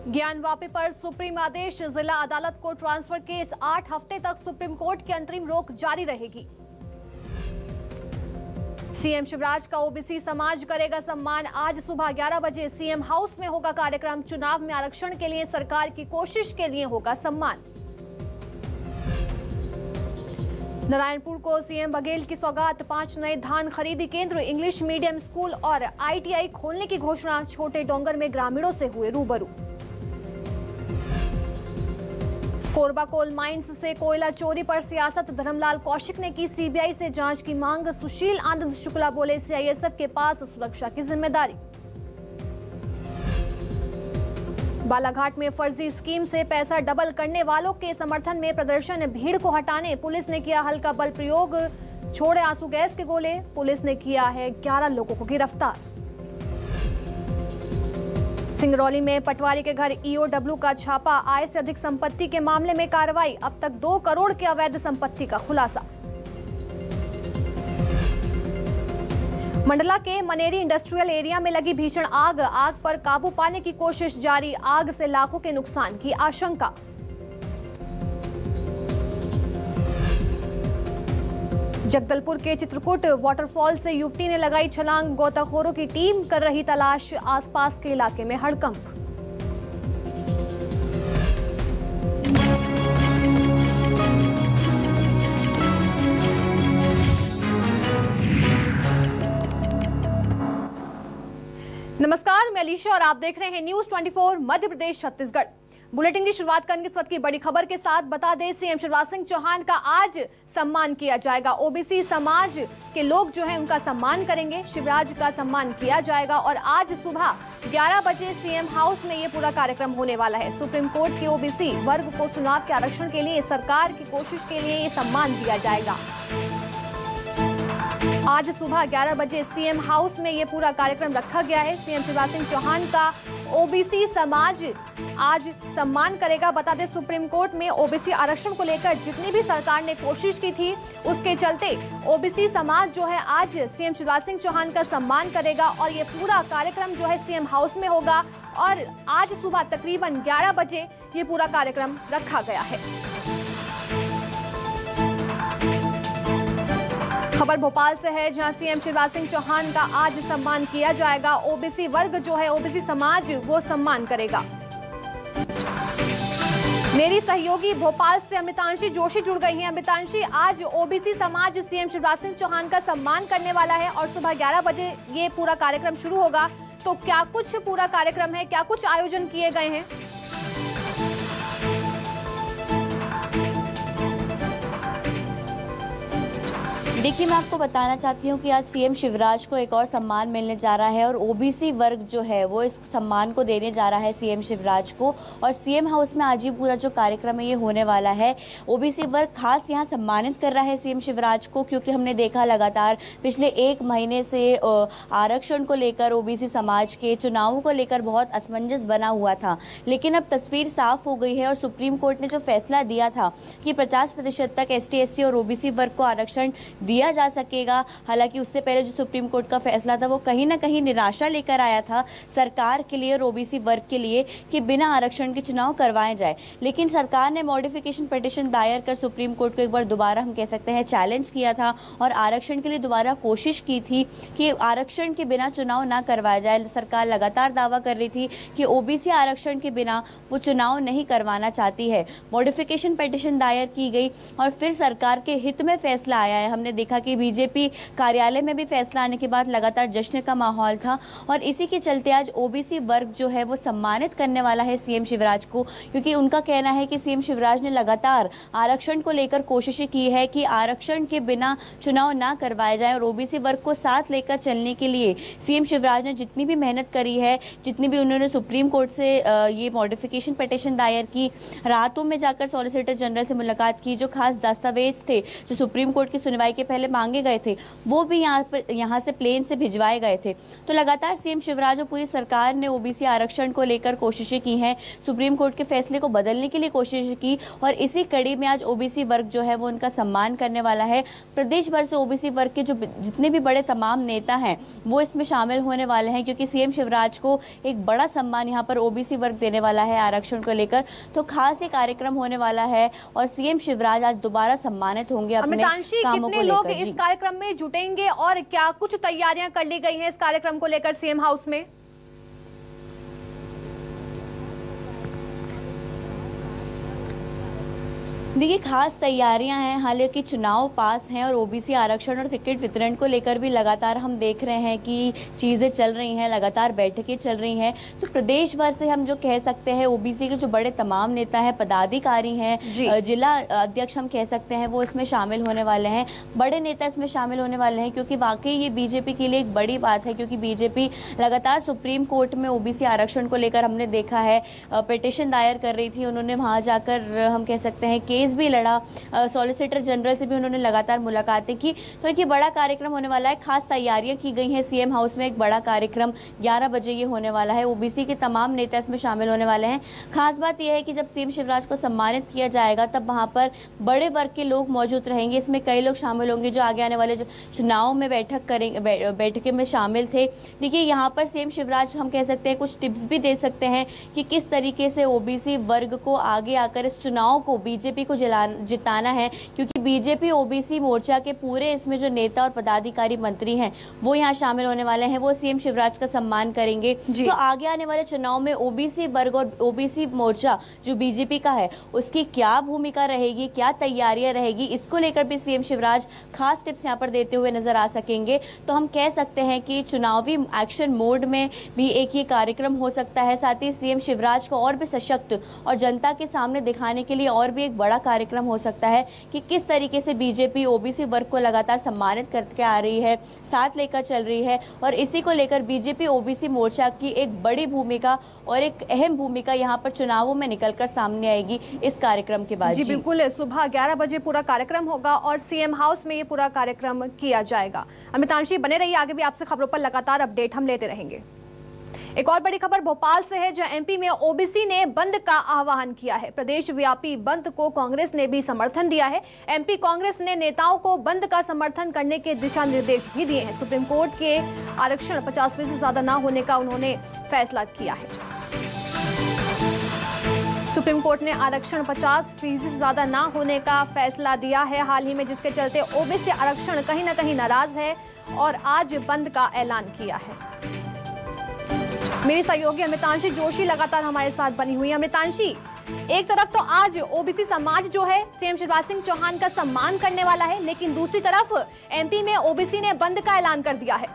ज्ञानवापी पर सुप्रीम आदेश, जिला अदालत को ट्रांसफर केस 8 हफ्ते तक सुप्रीम कोर्ट की अंतरिम रोक जारी रहेगी। सीएम शिवराज का ओबीसी समाज करेगा सम्मान। आज सुबह 11 बजे सीएम हाउस में होगा कार्यक्रम। चुनाव में आरक्षण के लिए सरकार की कोशिश के लिए होगा सम्मान। नारायणपुर को सीएम बघेल की सौगात, 5 नए धान खरीदी केंद्र, इंग्लिश मीडियम स्कूल और आईटीआई खोलने की घोषणा। छोटे डोंगर में ग्रामीणों से हुए रूबरू। कोरबा कोल माइंस से कोयला चोरी पर सियासत, धर्मलाल कौशिक ने की सीबीआई से जांच की मांग। सुशील आनंद शुक्ला बोले सीआईएसएफ के पास सुरक्षा की जिम्मेदारी। बालाघाट में फर्जी स्कीम से पैसा डबल करने वालों के समर्थन में प्रदर्शन, भीड़ को हटाने पुलिस ने किया हल्का बल प्रयोग, छोड़े आंसू गैस के गोले। पुलिस ने किया है 11 लोगों को गिरफ्तार। सिंगरौली में पटवारी के घर ईओडब्ल्यू का छापा, आय से अधिक संपत्ति के मामले में कार्रवाई। अब तक 2 करोड़ के अवैध संपत्ति का खुलासा। मंडला के मनेरी इंडस्ट्रियल एरिया में लगी भीषण आग, आग पर काबू पाने की कोशिश जारी। आग से लाखों के नुकसान की आशंका। जगदलपुर के चित्रकूट वाटरफॉल से युवती ने लगाई छलांग, गोताखोरों की टीम कर रही तलाश। आसपास के इलाके में हड़कंप। नमस्कार, मैं अलीशा और आप देख रहे हैं न्यूज 24 मध्य प्रदेश छत्तीसगढ़। बुलेटिन की शुरुआत करेंगे इस वक्त की बड़ी खबर के साथ। बता दें, सीएम शिवराज सिंह चौहान का आज सम्मान किया जाएगा। ओबीसी समाज के लोग जो हैं उनका सम्मान करेंगे, शिवराज का सम्मान किया जाएगा। और आज सुबह 11 बजे सीएम हाउस में ये पूरा कार्यक्रम होने वाला है। सुप्रीम कोर्ट के ओबीसी वर्ग को चुनाव के आरक्षण के लिए सरकार की कोशिश के लिए ये सम्मान दिया जाएगा। आज सुबह 11 बजे सीएम हाउस में ये पूरा कार्यक्रम रखा गया है। सीएम शिवराज सिंह चौहान का ओबीसी समाज आज सम्मान करेगा। बता दें, सुप्रीम कोर्ट में ओबीसी आरक्षण को लेकर जितनी भी सरकार ने कोशिश की थी, उसके चलते ओबीसी समाज जो है आज सीएम शिवराज सिंह चौहान का सम्मान करेगा। और ये पूरा कार्यक्रम जो है सीएम हाउस में होगा। और आज सुबह तकरीबन 11 बजे ये पूरा कार्यक्रम रखा गया है। खबर भोपाल से है, जहां सीएम शिवराज सिंह चौहान का आज सम्मान किया जाएगा। ओबीसी वर्ग जो है, ओबीसी समाज, वो सम्मान करेगा। मेरी सहयोगी भोपाल से अमृतांशी जोशी जुड़ गई हैं। अमृतांशी, आज ओबीसी समाज सीएम शिवराज सिंह चौहान का सम्मान करने वाला है और सुबह 11 बजे ये पूरा कार्यक्रम शुरू होगा। तो क्या कुछ पूरा कार्यक्रम है, क्या कुछ आयोजन किए गए हैं? देखिए, मैं आपको बताना चाहती हूँ कि आज सीएम शिवराज को एक और सम्मान मिलने जा रहा है और ओबीसी वर्ग जो है वो इस सम्मान को देने जा रहा है सीएम शिवराज को। और सीएम हाउस में आज ही पूरा जो कार्यक्रम है ये होने वाला है। ओबीसी वर्ग खास यहाँ सम्मानित कर रहा है सीएम शिवराज को, क्योंकि हमने देखा लगातार पिछले 1 महीने से आरक्षण को लेकर, ओबीसी समाज के चुनावों को लेकर बहुत असमंजस बना हुआ था। लेकिन अब तस्वीर साफ हो गई है और सुप्रीम कोर्ट ने जो फैसला दिया था कि 50% तक एसटी, एससी और ओबीसी वर्ग को आरक्षण दिया जा सकेगा। हालांकि उससे पहले जो सुप्रीम कोर्ट का फैसला था वो कहीं ना कहीं निराशा लेकर आया था सरकार के लिए और ओबीसी वर्ग के लिए कि बिना आरक्षण के चुनाव करवाए जाए। लेकिन सरकार ने मॉडिफिकेशन पिटीशन दायर कर सुप्रीम कोर्ट को एक बार दोबारा, हम कह सकते हैं, चैलेंज किया था और आरक्षण के लिए दोबारा कोशिश की थी कि आरक्षण के बिना चुनाव ना करवाया जाए। सरकार लगातार दावा कर रही थी कि ओबीसी आरक्षण के बिना वो चुनाव नहीं करवाना चाहती है। मॉडिफिकेशन पिटीशन दायर की गई और फिर सरकार के हित में फैसला आया है। हमने देखा कि बीजेपी कार्यालय में भी फैसला आने के बाद लगातार जश्न का माहौल था और इसी के चलते आज ओबीसी वर्ग जो है वो सम्मानित करने वाला है सीएम शिवराज को, क्योंकि उनका कहना है कि सीएम शिवराज ने लगातार आरक्षण को लेकर कोशिशें की है कि आरक्षण के बिना चुनाव ना करवाए जाए। और ओबीसी वर्ग को साथ लेकर चलने के लिए सीएम शिवराज ने जितनी भी मेहनत करी है, जितनी भी उन्होंने सुप्रीम कोर्ट से ये मॉडिफिकेशन पिटीशन दायर की, रातों में जाकर सॉलिसिटर जनरल से मुलाकात की, जो खास दस्तावेज थे जो सुप्रीम कोर्ट की सुनवाई के पहले मांगे गए थे वो भी यहाँ से प्लेन से भिजवाए गए थे। तो लगातार सीएम शिवराज और पूरी सरकार ने ओबीसी आरक्षण को लेकर कोशिशें की हैं, सुप्रीम कोर्ट के फैसले को बदलने के लिए कोशिश की, और इसी कड़ी में आज ओबीसी वर्ग जो है वो उनका सम्मान करने वाला है। प्रदेश भर से ओबीसी वर्ग के जो जितने भी बड़े तमाम नेता हैं वो इसमें शामिल होने वाले हैं, क्योंकि सीएम शिवराज को एक बड़ा सम्मान यहाँ पर ओबीसी वर्ग देने वाला है आरक्षण को लेकर। तो खास ये कार्यक्रम होने वाला है और सीएम शिवराज आज दोबारा सम्मानित होंगे अपने कामों को लेकर। इस कार्यक्रम में जुटेंगे और क्या कुछ तैयारियां कर ली गई हैं इस कार्यक्रम को लेकर सीएम हाउस में? देखिए, खास तैयारियां हैं, हालांकि चुनाव पास हैं और ओबीसी आरक्षण और टिकट वितरण को लेकर भी लगातार हम देख रहे हैं कि चीज़ें चल रही हैं, लगातार बैठकें चल रही हैं। तो प्रदेश भर से हम जो कह सकते हैं ओबीसी के जो बड़े तमाम नेता हैं, पदाधिकारी हैं, जिला अध्यक्ष हम कह सकते हैं, वो इसमें शामिल होने वाले हैं, बड़े नेता इसमें शामिल होने वाले हैं, क्योंकि वाकई ये बीजेपी के लिए एक बड़ी बात है, क्योंकि बीजेपी लगातार सुप्रीम कोर्ट में ओबीसी आरक्षण को लेकर हमने देखा है पिटीशन दायर कर रही थी। उन्होंने वहाँ जाकर हम कह सकते हैं केस भी लड़ा, सॉलिसिटर जनरल से भी उन्होंने लगातार मुलाकातें की। तो एक ये बड़ा कार्यक्रम होने वाला है, खास तैयारियां की गई हैं सीएम हाउस में। एक बड़ा कार्यक्रम 11 बजे ये होने वाला है, ओबीसी के तमाम नेता इसमें शामिल होने वाले हैं। खास बात यह है कि जब सीएम शिवराज को सम्मानित किया जाएगा तब वहां पर बड़े वर्ग के लोग मौजूद रहेंगे। इसमें कई लोग शामिल होंगे जो आगे आने वाले जो चुनाव में बैठक में शामिल थे। देखिए, यहाँ पर सीएम शिवराज हम कह सकते हैं कुछ टिप्स भी दे सकते हैं कि किस तरीके से ओबीसी वर्ग को आगे आकर इस चुनाव को बीजेपी को जिताना है, क्योंकि बीजेपी ओबीसी मोर्चा के पूरे इसमें जो नेता और पदाधिकारी मंत्री हैं वो यहाँ शामिल होने वाले हैं, वो सीएम शिवराज का सम्मान करेंगे। तो आगे आने वाले चुनाव में ओबीसी वर्ग और ओबीसी मोर्चा जो बीजेपी का है उसकी क्या भूमिका रहेगी, क्या तैयारियां रहेगी, इसको लेकर भी सीएम शिवराज खास टिप्स यहाँ पर देते हुए नजर आ सकेंगे। तो हम कह सकते हैं कि चुनावी एक्शन मोड में भी एक ये कार्यक्रम हो सकता है, साथ ही सीएम शिवराज को और भी सशक्त और जनता के सामने दिखाने के लिए और भी एक बड़ा कार्यक्रम हो सकता है कि किस तरीके से बीजेपी ओबीसी वर्ग को लगातार सम्मानित करके आ रही है, साथ लेकर चल रही है, और इसी को लेकर बीजेपी ओबीसी मोर्चा की एक बड़ी भूमिका और एक अहम भूमिका यहाँ पर चुनावों में निकलकर सामने आएगी इस कार्यक्रम के बाद। जी बिल्कुल, सुबह 11 बजे पूरा कार्यक्रम होगा और सीएम हाउस में ये पूरा कार्यक्रम किया जाएगा। अमितांशी बने रहिए, आगे भी आपसे खबरों पर लगातार अपडेट हम लेते रहेंगे। एक और बड़ी खबर भोपाल से है, जहां एमपी में ओबीसी ने बंद का आह्वान किया है। प्रदेश व्यापी बंद को कांग्रेस ने भी समर्थन दिया है। एमपी कांग्रेस ने नेताओं को बंद का समर्थन करने के दिशा निर्देश भी दिए हैं। सुप्रीम कोर्ट के आरक्षण 50% से ज्यादा न होने का उन्होंने फैसला किया है। सुप्रीम कोर्ट ने आरक्षण 50% से ज्यादा ना होने का फैसला दिया है हाल ही में, जिसके चलते ओबीसी आरक्षण कहीं ना कहीं नाराज है और आज बंद का ऐलान किया है। मेरी सहयोगी अमितांशी जोशी लगातार हमारे साथ बनी हुई है। अमितांशी, एक तरफ तो आज ओबीसी समाज जो है सीएम शिवराज सिंह चौहान का सम्मान करने वाला है, लेकिन दूसरी तरफ एमपी में ओबीसी ने बंद का ऐलान कर दिया है।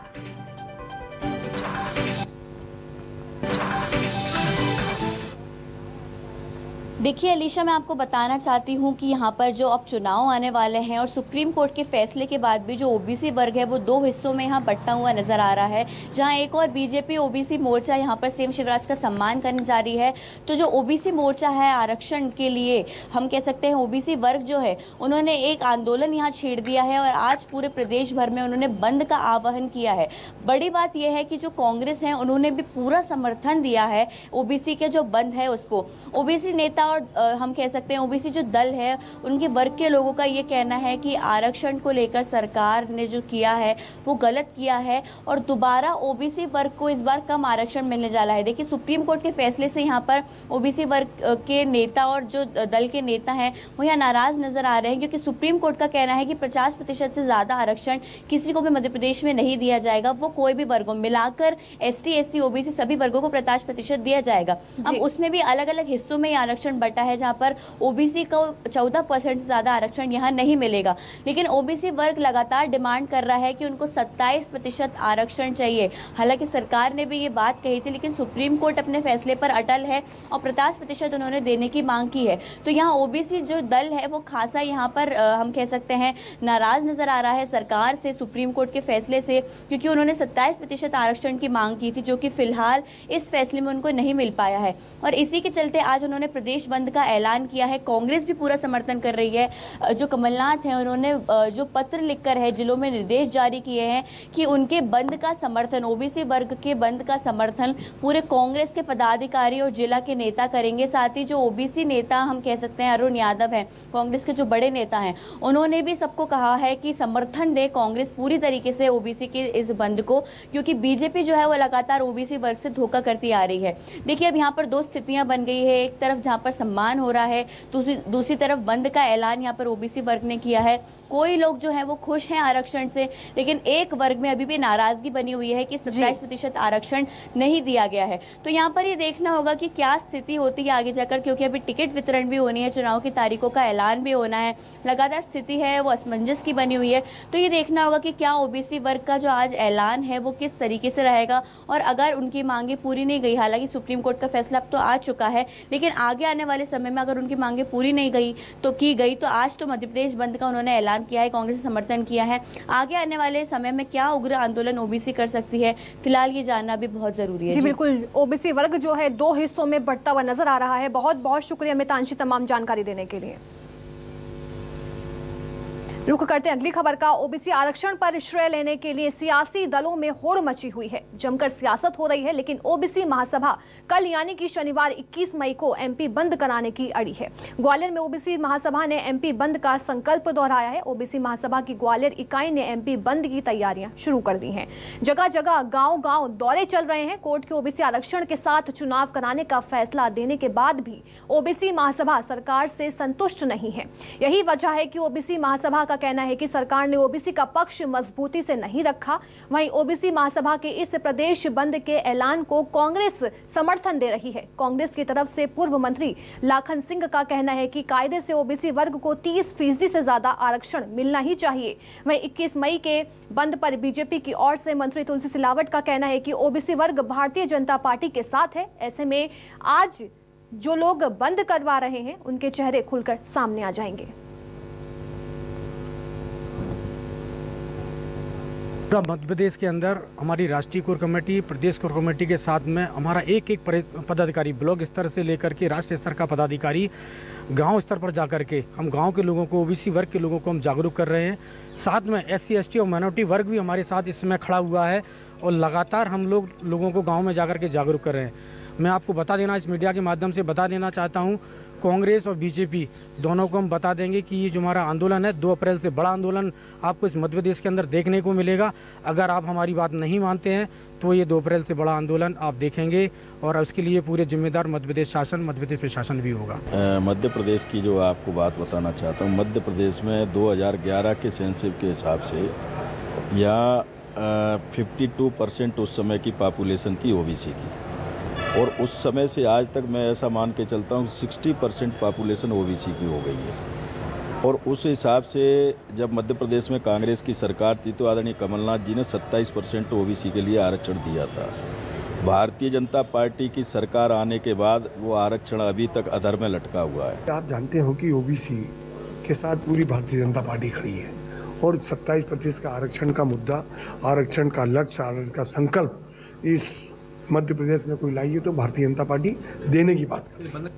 देखिए अलीशा, मैं आपको बताना चाहती हूँ कि यहाँ पर जो अब चुनाव आने वाले हैं और सुप्रीम कोर्ट के फैसले के बाद भी जो ओबीसी वर्ग है वो दो हिस्सों में यहाँ बंटा हुआ नजर आ रहा है, जहाँ एक और बीजेपी ओबीसी मोर्चा यहाँ पर सीएम शिवराज का सम्मान करने जा रही है। तो जो ओबीसी मोर्चा है आरक्षण के लिए, हम कह सकते हैं ओबीसी वर्ग जो है उन्होंने एक आंदोलन यहाँ छेड़ दिया है और आज पूरे प्रदेश भर में उन्होंने बंद का आह्वान किया है। बड़ी बात यह है कि जो कांग्रेस है उन्होंने भी पूरा समर्थन दिया है ओबीसी के जो बंद है उसको। ओबीसी नेता और हम कह सकते हैं ओबीसी जो दल है उनके वर्ग के लोगों का ये कहना है कि आरक्षण को लेकर सरकार ने जो किया है वो गलत किया है और दोबारा ओबीसी वर्ग को इस बार कम आरक्षण मिलने जा रहा है। देखिए सुप्रीम कोर्ट के फैसले से यहाँ पर ओबीसी वर्ग के नेता और जो दल के नेता हैं वो यहाँ नाराज नजर आ रहे हैं, क्योंकि सुप्रीम कोर्ट का कहना है कि 50% से ज्यादा आरक्षण किसी को भी मध्य प्रदेश में नहीं दिया जाएगा। वो कोई भी वर्गों मिलाकर ST SC OBC सभी वर्गों को 50% दिया जाएगा। अब उसमें भी अलग अलग हिस्सों में आरक्षण बटा है, जहाँ पर ओबीसी को 14% से ज्यादा आरक्षण यहाँ नहीं मिलेगा। लेकिन ओबीसी वर्ग लगातार डिमांड कर रहा है कि उनको 27% आरक्षण चाहिए। हालांकि सरकार ने भी ये बात कही थी, लेकिन सुप्रीम कोर्ट अपने फैसले पर अटल है और 50% उन्होंने देने की मांग की है। तो यहाँ ओबीसी जो दल है वो खासा यहाँ पर हम कह सकते हैं नाराज नजर आ रहा है सरकार से, सुप्रीम कोर्ट के फैसले से, क्योंकि उन्होंने 27% आरक्षण की मांग की थी, जो कि फिलहाल इस फैसले में उनको नहीं मिल पाया है। और इसी के चलते आज उन्होंने प्रदेश प्रदेश बंद का ऐलान किया है, कांग्रेस भी पूरा समर्थन कर रही है। जो कमलनाथ हैं उन्होंने जो पत्र लिखकर है, जिलों में निर्देश जारी किए हैं कि उनके बंद का समर्थन, ओबीसी वर्ग के बंद का समर्थन पूरे कांग्रेस के पदाधिकारी और जिला के नेता करेंगे। साथ ही जो ओबीसी नेता हम कह सकते हैं अरुण यादव हैं, कांग्रेस के जो बड़े नेता हैं, उन्होंने भी सबको कहा है कि समर्थन दे कांग्रेस पूरी तरीके से ओबीसी के इस बंद को, क्योंकि बीजेपी जो है वो लगातार ओबीसी वर्ग से धोखा करती आ रही है। देखिए अब यहाँ पर दो स्थितियां बन गई है, एक तरफ जहाँ पर सम्मान हो रहा है, दूसरी तरफ बंद का ऐलान यहाँ पर ओबीसी वर्ग ने किया है। कोई लोग जो है वो खुश हैं आरक्षण से, लेकिन एक वर्ग में अभी भी नाराजगी बनी हुई है कि 27% आरक्षण नहीं दिया गया है। तो यहाँ पर ये देखना होगा कि क्या स्थिति होती है आगे जाकर, क्योंकि अभी टिकट वितरण भी होनी है, चुनाव की तारीखों का ऐलान भी होना है, लगातार स्थिति है वो असमंजस की बनी हुई है। तो ये देखना होगा कि क्या ओबीसी वर्ग का जो आज ऐलान है वो किस तरीके से रहेगा, और अगर उनकी मांगे पूरी नहीं गई, हालांकि सुप्रीम कोर्ट का फैसला अब तो आ चुका है, लेकिन आगे आने वाले समय में अगर उनकी मांगे पूरी नहीं गई तो आज तो मध्य प्रदेश बंद का उन्होंने ऐलान किया है, कांग्रेस ने समर्थन किया है। आगे आने वाले समय में क्या उग्र आंदोलन ओबीसी कर सकती है, फिलहाल ये जानना भी बहुत जरूरी है। जी बिल्कुल, ओबीसी वर्ग जो है दो हिस्सों में बढ़ता हुआ नजर आ रहा है। बहुत बहुत शुक्रिया मितांशी तमाम जानकारी देने के लिए। रुख करते हैं अगली खबर का। ओबीसी आरक्षण पर श्रेय लेने के लिए सियासी दलों में होड़ मची हुई है, जमकर सियासत हो रही है, लेकिन ओबीसी महासभा कल यानी कि शनिवार 21 मई को एमपी बंद कराने की अड़ी है। ग्वालियर में ओबीसी महासभा ने एमपी बंद का संकल्प दोहराया है। ओबीसी महासभा की ग्वालियर इकाई ने एमपी बंद की तैयारियां शुरू कर दी हैं। जगह जगह गांव-गांव दौरे चल रहे हैं। कोर्ट के ओबीसी आरक्षण के साथ चुनाव कराने का फैसला देने के बाद भी ओबीसी महासभा सरकार से संतुष्ट नहीं है। यही वजह है कि ओबीसी महासभा का कहना है कि सरकार ने ओबीसी का पक्ष मजबूती से नहीं रखा। वहीं ओबीसी महासभा के इस प्रदेश बंद के ऐलान को कांग्रेस समर्थन दे रही है। कांग्रेस की तरफ से पूर्व मंत्री लाखन सिंह का कहना है कि कायदे से ओबीसी वर्ग को 30% से ज्यादा आरक्षण मिलना ही चाहिए। वहीं 21 मई के बंद पर बीजेपी की ओर से मंत्री तुलसी सिलावट का कहना है कि ओबीसी वर्ग भारतीय जनता पार्टी के साथ है। ऐसे में आज जो लोग बंद करवा रहे हैं उनके चेहरे खुलकर सामने आ जाएंगे। मध्य प्रदेश के अंदर हमारी राष्ट्रीय कोर कमेटी, प्रदेश कोर कमेटी के साथ में हमारा एक एक पदाधिकारी ब्लॉक स्तर से लेकर के राष्ट्रीय स्तर का पदाधिकारी गांव स्तर पर जाकर के हम गांव के लोगों को, ओबीसी वर्ग के लोगों को हम जागरूक कर रहे हैं। साथ में SC ST और माइनॉरिटी वर्ग भी हमारे साथ इस समय खड़ा हुआ है और लगातार हम लोगों को गाँव में जाकर के जागरूक कर रहे हैं। मैं आपको बता देना, इस मीडिया के माध्यम से बता देना चाहता हूँ, कांग्रेस और बीजेपी दोनों को हम बता देंगे कि ये जो हमारा आंदोलन है 2 अप्रैल से बड़ा आंदोलन आपको इस मध्य प्रदेश के अंदर देखने को मिलेगा। अगर आप हमारी बात नहीं मानते हैं तो ये 2 अप्रैल से बड़ा आंदोलन आप देखेंगे और उसके लिए पूरे जिम्मेदार मध्य प्रदेश शासन, मध्य प्रदेश प्रशासन भी होगा। मध्य प्रदेश की जो आपको बात बताना चाहता हूँ, मध्य प्रदेश में 2011 के सेंसस के हिसाब से यहाँ 52% उस समय की पॉपुलेशन थी ओबीसी की, और उस समय से आज तक मैं ऐसा मान के चलता हूँ 60% पॉपुलेशन ओबीसी की हो गई है। और उस हिसाब से जब मध्य प्रदेश में कांग्रेस की सरकार थी तो आदरणीय कमलनाथ जी ने 27% ओबीसी के लिए आरक्षण दिया था। भारतीय जनता पार्टी की सरकार आने के बाद वो आरक्षण अभी तक अधर में लटका हुआ है। आप जानते हो कि ओबीसी के साथ पूरी भारतीय जनता पार्टी खड़ी है और 27% का आरक्षण का मुद्दा, आरक्षण का लक्ष्य, आरक्षण का संकल्प इस मध्य प्रदेश में कोई लाइए तो भारतीय जनता पार्टी देने की बात करे।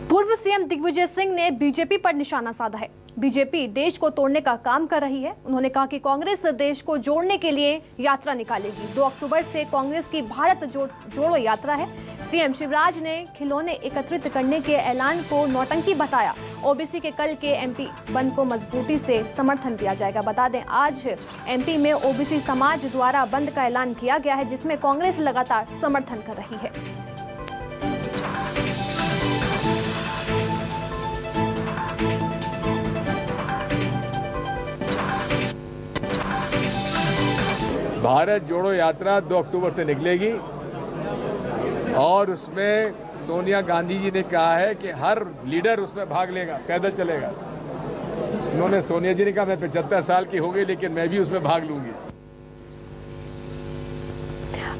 पूर्व सीएम दिग्विजय सिंह ने बीजेपी पर निशाना साधा है। बीजेपी देश को तोड़ने का काम कर रही है। उन्होंने कहा कि कांग्रेस देश को जोड़ने के लिए यात्रा निकालेगी। 2 अक्टूबर से कांग्रेस की भारत जोड़ो यात्रा है। सीएम शिवराज ने खिलौने एकत्रित करने के ऐलान को नौटंकी बताया। ओबीसी के कल के एमपी बंद को मजबूती से समर्थन दिया जाएगा। बता दें, आज एमपी में ओबीसी समाज द्वारा बंद का ऐलान किया गया है, जिसमें कांग्रेस लगातार समर्थन कर रही है। भारत जोड़ो यात्रा 2 अक्टूबर से निकलेगी और उसमें सोनिया गांधी जी ने कहा है कि हर लीडर उसमें भाग लेगा, पैदल चलेगा। उन्होंने, सोनिया जी ने कहा मैं 75 साल की हो गई लेकिन मैं भी उसमें भाग लूंगी।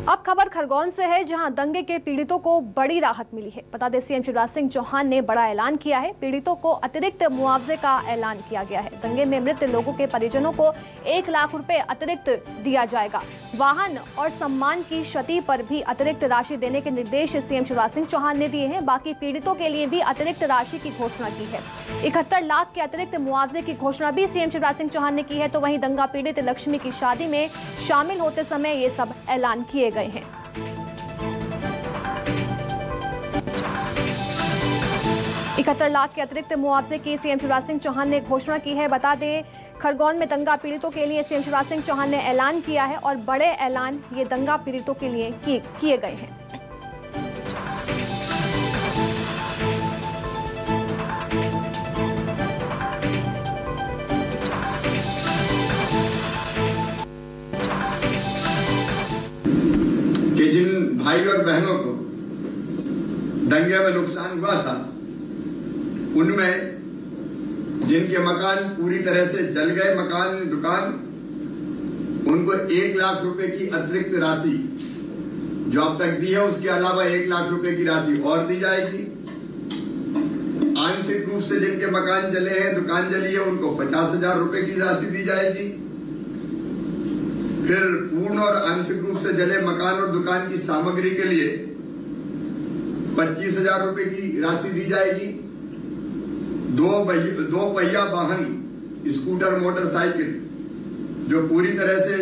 अब खबर खरगोन से है, जहां दंगे के पीड़ितों को बड़ी राहत मिली है। बता दें, सीएम शिवराज सिंह चौहान ने बड़ा ऐलान किया है। पीड़ितों को अतिरिक्त मुआवजे का ऐलान किया गया है। दंगे में मृत लोगों के परिजनों को 1 लाख रुपए अतिरिक्त दिया जाएगा। वाहन और सम्मान की क्षति पर भी अतिरिक्त राशि देने के निर्देश सीएम शिवराज सिंह चौहान ने दिए हैं। बाकी पीड़ितों के लिए भी अतिरिक्त राशि की घोषणा की है। 71 लाख के अतिरिक्त मुआवजे की घोषणा भी सीएम शिवराज सिंह चौहान ने की है। तो वहीं दंगा पीड़ित लक्ष्मी की शादी में शामिल होते समय ये सब ऐलान किए गए हैं। 71 लाख के अतिरिक्त मुआवजे की सीएम शिवराज सिंह चौहान ने घोषणा की है। बता दें, खरगोन में दंगा पीड़ितों के लिए सीएम शिवराज सिंह चौहान ने ऐलान किया है और बड़े ऐलान ये दंगा पीड़ितों के लिए किए गए हैं। कि जिन भाई और बहनों को दंगे में नुकसान हुआ था, उनमें जिनके मकान पूरी तरह से जल गए, मकान दुकान, उनको 1 लाख रुपए की अतिरिक्त राशि जो अब तक दी है, उसके अलावा 1 लाख रुपए की राशि और दी जाएगी। आंशिक रूप से जिनके मकान जले हैं, दुकान जली है, उनको 50,000 रुपए की राशि दी जाएगी। फिर पूर्ण और आंशिक रूप से जले मकान और दुकान की सामग्री के लिए 25,000 रुपए की राशि दी जाएगी। दो पहिया वाहन, स्कूटर, मोटरसाइकिल जो पूरी तरह से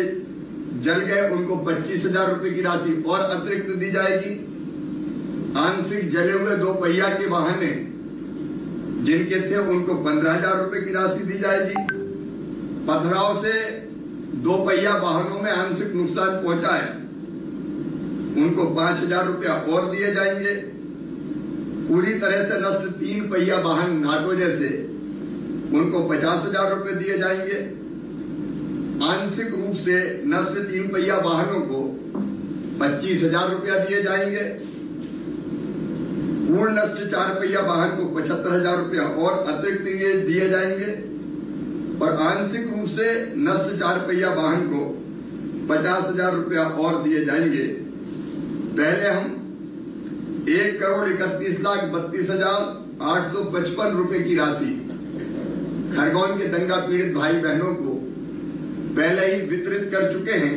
जल गए, उनको 25,000 रुपए की राशि और अतिरिक्त दी जाएगी। आंशिक जले हुए 2 पहिया के वाहन जिनके थे, उनको 15,000 रुपए की राशि दी जाएगी। पथराव से 2 पहिया वाहनों में आंशिक नुकसान पहुंचा है, उनको 5,000 रुपया और दिए जाएंगे। पूरी तरह से नष्ट 3 पहिया वाहन नाटो जैसे, उनको 50,000 रुपए दिए जाएंगे। आंशिक रूप से नष्ट 3 पहिया वाहनों को 25,000 रुपया दिए जाएंगे। पूर्ण नष्ट 4 पहिया वाहन को 75,000 रुपया और अतिरिक्त दिए जाएंगे। और आंशिक रूप से नष्ट 4 पहिया वाहन को 50,000 रुपया और दिए जाएंगे। पहले हम 1,31,32,855 रुपए की राशि खरगोन के दंगा पीड़ित भाई बहनों को पहले ही वितरित कर चुके हैं।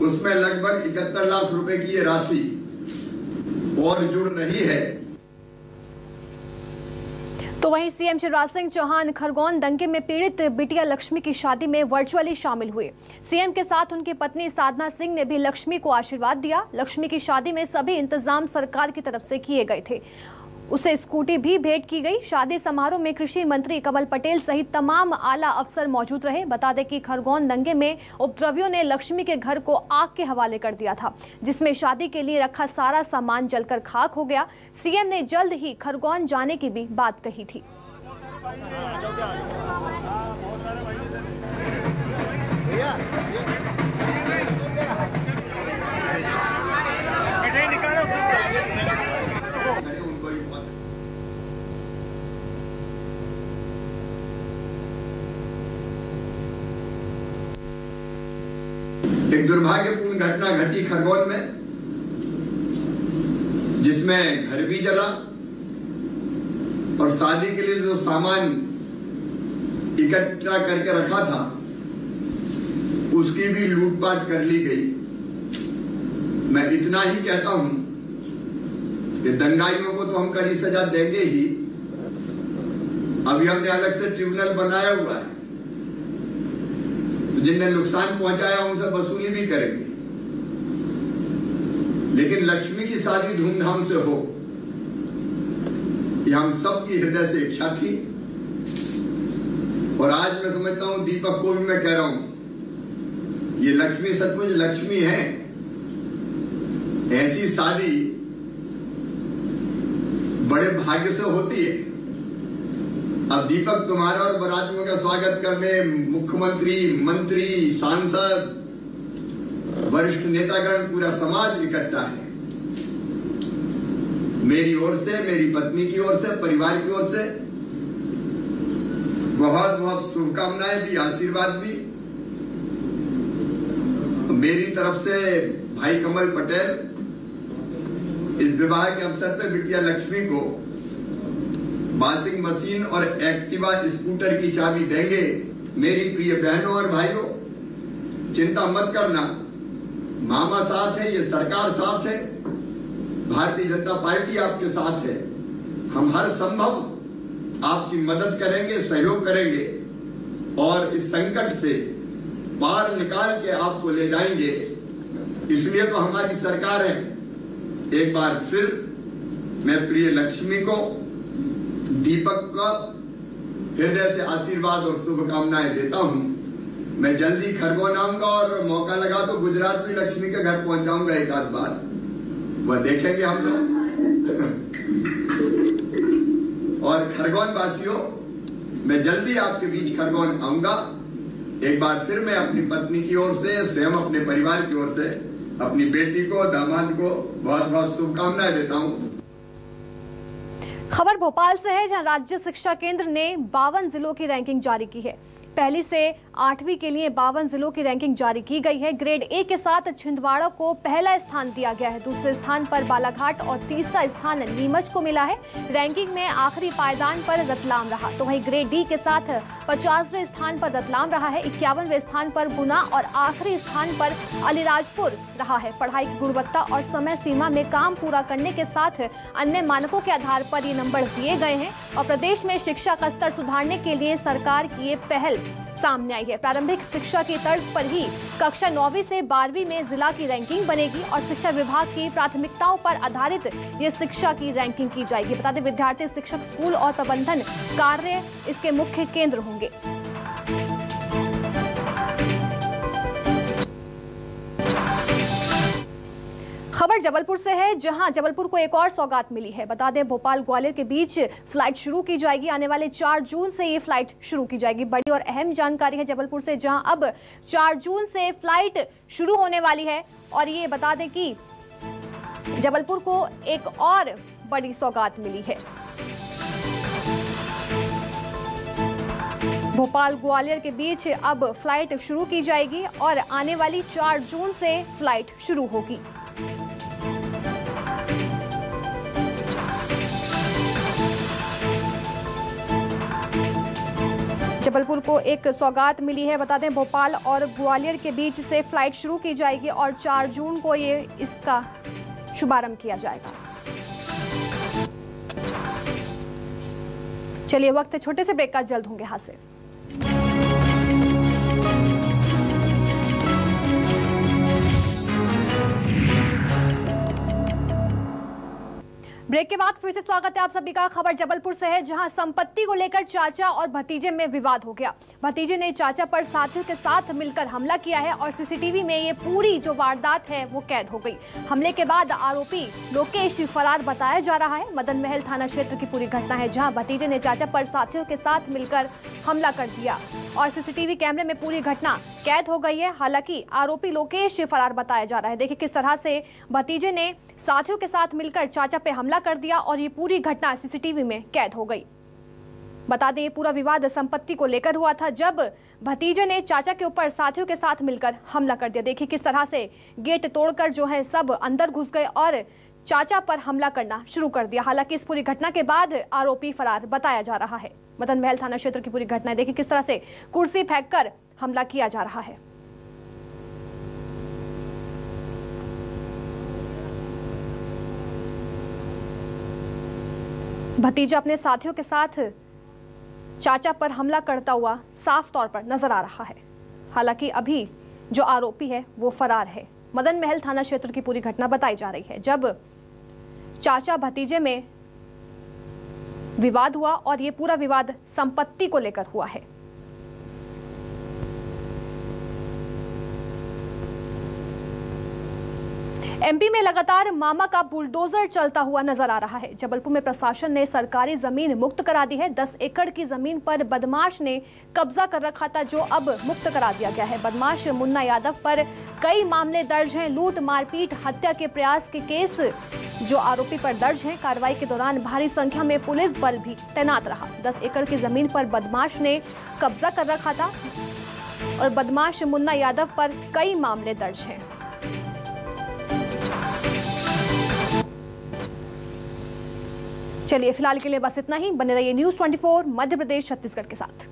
उसमें लगभग 71 लाख रुपए की ये राशि और जुड़ रही है। तो वहीं सीएम शिवराज सिंह चौहान खरगोन दंगे में पीड़ित बिटिया लक्ष्मी की शादी में वर्चुअली शामिल हुए। सीएम के साथ उनकी पत्नी साधना सिंह ने भी लक्ष्मी को आशीर्वाद दिया। लक्ष्मी की शादी में सभी इंतजाम सरकार की तरफ से किए गए थे। उसे स्कूटी भी भेंट की गई। शादी समारोह में कृषि मंत्री कमल पटेल सहित तमाम आला अफसर मौजूद रहे। बता दें कि खरगोन दंगे में उपद्रवियों ने लक्ष्मी के घर को आग के हवाले कर दिया था, जिसमें शादी के लिए रखा सारा सामान जलकर खाक हो गया। सीएम ने जल्द ही खरगोन जाने की भी बात कही थी। एक दुर्भाग्यपूर्ण घटना घटी खरगोन में, जिसमें घर भी जला और शादी के लिए जो सामान इकट्ठा करके रखा था, उसकी भी लूटपाट कर ली गई। मैं इतना ही कहता हूं कि दंगाइयों को तो हम कड़ी सजा देंगे ही। अभी हमने अलग से ट्रिब्यूनल बनाया हुआ है, जिनने नुकसान पहुंचाया उनसे वसूली भी करेंगे। लेकिन लक्ष्मी की शादी धूमधाम से हो, यह हम सबकी हृदय से इच्छा थी। और आज मैं समझता हूं, दीपक को भी मैं कह रहा हूं, ये लक्ष्मी सचमुच लक्ष्मी है। ऐसी शादी बड़े भाग्य से होती है। अब दीपक, तुम्हारा और बारातियों का स्वागत करने मुख्यमंत्री, मंत्री, सांसद, वरिष्ठ नेतागण, पूरा समाज इकट्ठा है। मेरी ओर से, मेरी पत्नी की ओर से, परिवार की ओर से बहुत बहुत शुभकामनाएं भी, आशीर्वाद भी। मेरी तरफ से भाई कमल पटेल इस विवाह के अवसर पर बिटिया लक्ष्मी को वॉशिंग मशीन और एक्टिवा स्कूटर की चाबी देंगे। मेरी प्रिय बहनों और भाइयों, चिंता मत करना, मामा साथ है, ये सरकार साथ है, भारतीय जनता पार्टी आपके साथ है। हम हर संभव आपकी मदद करेंगे, सहयोग करेंगे और इस संकट से पार निकाल के आपको ले जाएंगे। इसलिए तो हमारी सरकार है। एक बार फिर मैं प्रिय लक्ष्मी को, दीपक का हृदय से आशीर्वाद और शुभकामनाएं देता हूं। मैं जल्दी खरगोन आऊंगा और मौका लगा तो गुजरात भी लक्ष्मी के घर पहुंच जाऊंगा एक आध बार, वह देखेंगे हम लोग। और खरगोन वासियों, मैं जल्दी आपके बीच खरगोन आऊंगा। एक बार फिर मैं अपनी पत्नी की ओर से, स्वयं अपने परिवार की ओर से अपनी बेटी को, दामाद को बहुत बहुत शुभकामनाएं देता हूं। खबर भोपाल से है, जहां राज्य शिक्षा केंद्र ने 52 जिलों की रैंकिंग जारी की है। पहली से 8वीं के लिए 52 जिलों की रैंकिंग जारी की गई है। ग्रेड ए के साथ छिंदवाड़ा को पहला स्थान दिया गया है। दूसरे स्थान पर बालाघाट और तीसरा स्थान नीमच को मिला है। रैंकिंग में आखिरी पायदान पर रतलाम रहा, तो वहीं ग्रेड डी के साथ 50वें स्थान पर रतलाम रहा है। 51वें स्थान पर गुना और आखिरी स्थान पर अलीराजपुर रहा है। पढ़ाई की गुणवत्ता और समय सीमा में काम पूरा करने के साथ अन्य मानकों के आधार पर ये नंबर दिए गए हैं और प्रदेश में शिक्षा का स्तर सुधारने के लिए सरकार की ये पहल सामने आई है। प्रारंभिक शिक्षा की तर्ज पर ही कक्षा 9वीं से 12वीं में जिला की रैंकिंग बनेगी और शिक्षा विभाग की प्राथमिकताओं पर आधारित ये शिक्षा की रैंकिंग की जाएगी। बता दें, विद्यार्थी, शिक्षक, स्कूल और प्रबंधन कार्य इसके मुख्य केंद्र होंगे। खबर जबलपुर से है, जहां जबलपुर को एक और सौगात मिली है। बता दें, भोपाल ग्वालियर के बीच फ्लाइट शुरू की जाएगी। आने वाले 4 जून से ये फ्लाइट शुरू की जाएगी। बड़ी और अहम जानकारी है जबलपुर से, जहां अब 4 जून से फ्लाइट शुरू होने वाली है। और ये बता दें कि जबलपुर को एक और बड़ी सौगात मिली है। भोपाल ग्वालियर के बीच अब फ्लाइट शुरू की जाएगी और आने वाली 4 जून से फ्लाइट शुरू होगी। जबलपुर को एक सौगात मिली है। बता दें, भोपाल और ग्वालियर के बीच से फ्लाइट शुरू की जाएगी और 4 जून को ये इसका शुभारंभ किया जाएगा। चलिए, वक्त है छोटे से ब्रेक का, जल्द होंगे हाथ से। ब्रेक के बाद फिर से स्वागत है आप सभी का। खबर जबलपुर से है, जहां संपत्ति को लेकर चाचा और भतीजे में विवाद हो गया। भतीजे ने चाचा पर साथियों के साथ मिलकर हमला किया है और सीसीटीवी में ये पूरी जो वारदात है वो कैद हो गई। हमले के बाद आरोपी लोकेश फरार बताया जा रहा है। मदन महल थाना क्षेत्र की पूरी घटना है, जहाँ भतीजे ने चाचा पर साथियों के साथ मिलकर हमला कर दिया और सीसीटीवी कैमरे में पूरी घटना कैद हो गई है। हालांकि आरोपी लोकेश फरार बताया जा रहा है। देखिए किस तरह से भतीजे ने साथियों के साथ मिलकर चाचा पे हमला कर दिया और ये पूरी घटना सीसीटीवी में कैद हो गई। बता दें, ये पूरा विवाद संपत्ति को लेकर हुआ था, जब भतीजे ने चाचा के ऊपर साथियों के साथ मिलकर हमला कर दिया। देखिए किस तरह से गेट तोड़कर जो है सब अंदर घुस गए और चाचा पर हमला करना शुरू कर दिया। हालांकि इस पूरी घटना के बाद आरोपी फरार बताया जा रहा है। मदन महल थाना क्षेत्र की पूरी घटना है। देखिए किस तरह से कुर्सी फेंककर हमला किया जा रहा है। भतीजा अपने साथियों के साथ चाचा पर हमला करता हुआ साफ तौर पर नजर आ रहा है। हालांकि अभी जो आरोपी है वो फरार है। मदन महल थाना क्षेत्र की पूरी घटना बताई जा रही है, जब चाचा भतीजे में विवाद हुआ और ये पूरा विवाद संपत्ति को लेकर हुआ है। एमपी में लगातार मामा का बुलडोजर चलता हुआ नजर आ रहा है। जबलपुर में प्रशासन ने सरकारी जमीन मुक्त करा दी है। 10 एकड़ की जमीन पर बदमाश ने कब्जा कर रखा था, जो अब मुक्त करा दिया गया है। बदमाश मुन्ना यादव पर कई मामले दर्ज हैं। लूट, मारपीट, हत्या के प्रयास के केस जो आरोपी पर दर्ज हैं। कार्रवाई के दौरान भारी संख्या में पुलिस बल भी तैनात रहा। 10 एकड़ की जमीन पर बदमाश ने कब्जा कर रखा था और बदमाश मुन्ना यादव पर कई मामले दर्ज हैं। चलिए फिलहाल के लिए बस इतना ही। बने रहिए न्यूज़ 24 मध्य प्रदेश छत्तीसगढ़ के साथ।